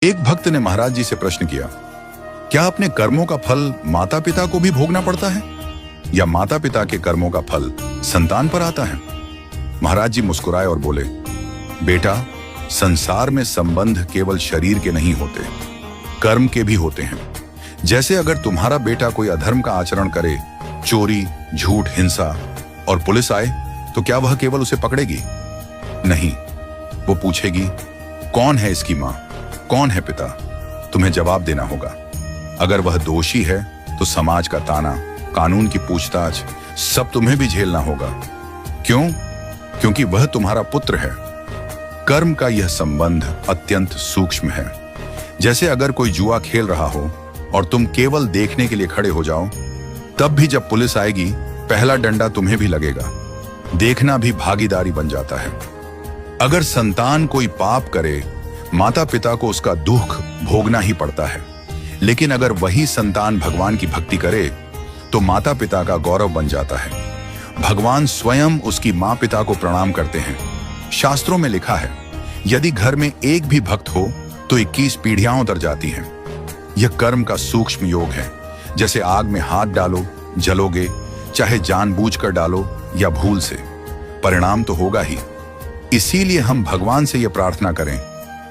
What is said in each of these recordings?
एक भक्त ने महाराज जी से प्रश्न किया, क्या अपने कर्मों का फल माता पिता को भी भोगना पड़ता है या माता पिता के कर्मों का फल संतान पर आता है? महाराज जी मुस्कुराए और बोले, बेटा, संसार में संबंध केवल शरीर के नहीं होते, कर्म के भी होते हैं। जैसे अगर तुम्हारा बेटा कोई अधर्म का आचरण करे, चोरी, झूठ, हिंसा, और पुलिस आए, तो क्या वह केवल उसे पकड़ेगी? नहीं, वो पूछेगी, कौन है इसकी मां, कौन है पिता? तुम्हें जवाब देना होगा। अगर वह दोषी है तो समाज का ताना, कानून की पूछताछ, सब तुम्हें भी झेलना होगा। क्यों? क्योंकि वह तुम्हारा पुत्र है। कर्म का यह संबंध अत्यंत सूक्ष्म है। जैसे अगर कोई जुआ खेल रहा हो और तुम केवल देखने के लिए खड़े हो जाओ, तब भी जब पुलिस आएगी, पहला डंडा तुम्हें भी लगेगा। देखना भी भागीदारी बन जाता है। अगर संतान कोई पाप करे, माता पिता को उसका दुख भोगना ही पड़ता है। लेकिन अगर वही संतान भगवान की भक्ति करे, तो माता पिता का गौरव बन जाता है। भगवान स्वयं उसकी माँ पिता को प्रणाम करते हैं। शास्त्रों में लिखा है, यदि घर में एक भी भक्त हो तो 21 पीढ़ियां उतर जाती हैं। यह कर्म का सूक्ष्म योग है। जैसे आग में हाथ डालो, जलोगे, चाहे जानबूझकर डालो या भूल से, परिणाम तो होगा ही। इसीलिए हम भगवान से यह प्रार्थना करें,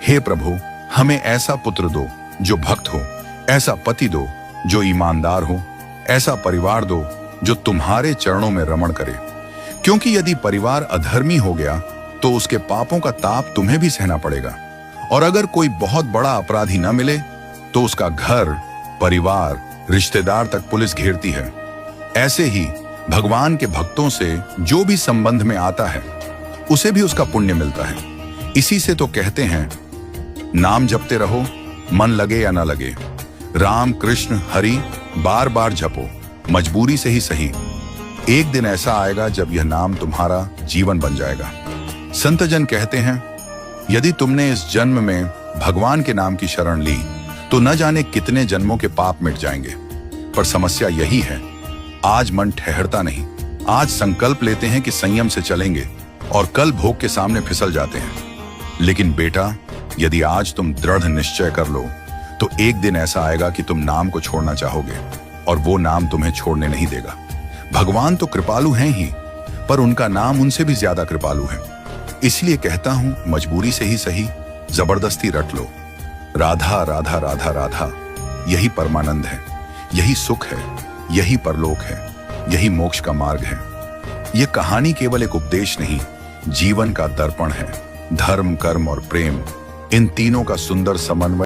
हे प्रभु, हमें ऐसा पुत्र दो जो भक्त हो, ऐसा पति दो जो ईमानदार हो, ऐसा परिवार दो जो तुम्हारे चरणों में रमण करे। क्योंकि यदि परिवार अधर्मी हो गया तो उसके पापों का ताप तुम्हें भी सहना पड़ेगा। और अगर कोई बहुत बड़ा अपराधी न मिले तो उसका घर, परिवार, रिश्तेदार तक पुलिस घेरती है। ऐसे ही भगवान के भक्तों से जो भी संबंध में आता है, उसे भी उसका पुण्य मिलता है। इसी से तो कहते हैं, नाम जपते रहो, मन लगे या ना लगे, राम कृष्ण हरि बार बार जपो, मजबूरी से ही सही। एक दिन ऐसा आएगा जब यह नाम तुम्हारा जीवन बन जाएगा। संत जन कहते हैं, यदि तुमने इस जन्म में भगवान के नाम की शरण ली तो न जाने कितने जन्मों के पाप मिट जाएंगे। पर समस्या यही है, आज मन ठहरता नहीं। आज संकल्प लेते हैं कि संयम से चलेंगे और कल भोग के सामने फिसल जाते हैं। लेकिन बेटा, यदि आज तुम दृढ़ निश्चय कर लो तो एक दिन ऐसा आएगा कि तुम नाम को छोड़ना चाहोगे और वो नाम तुम्हें छोड़ने नहीं देगा। भगवान तो कृपालु हैं ही, पर उनका नाम उनसे भी ज्यादा कृपालु है। इसलिए कहता हूं, मजबूरी से ही सही, जबरदस्ती रट लो। राधा राधा राधा राधा, यही परमानंद है, यही सुख है, यही परलोक है, यही मोक्ष का मार्ग है। यह कहानी केवल एक उपदेश नहीं, जीवन का दर्पण है। धर्म, कर्म और प्रेम, इन तीनों का सुंदर समन्वय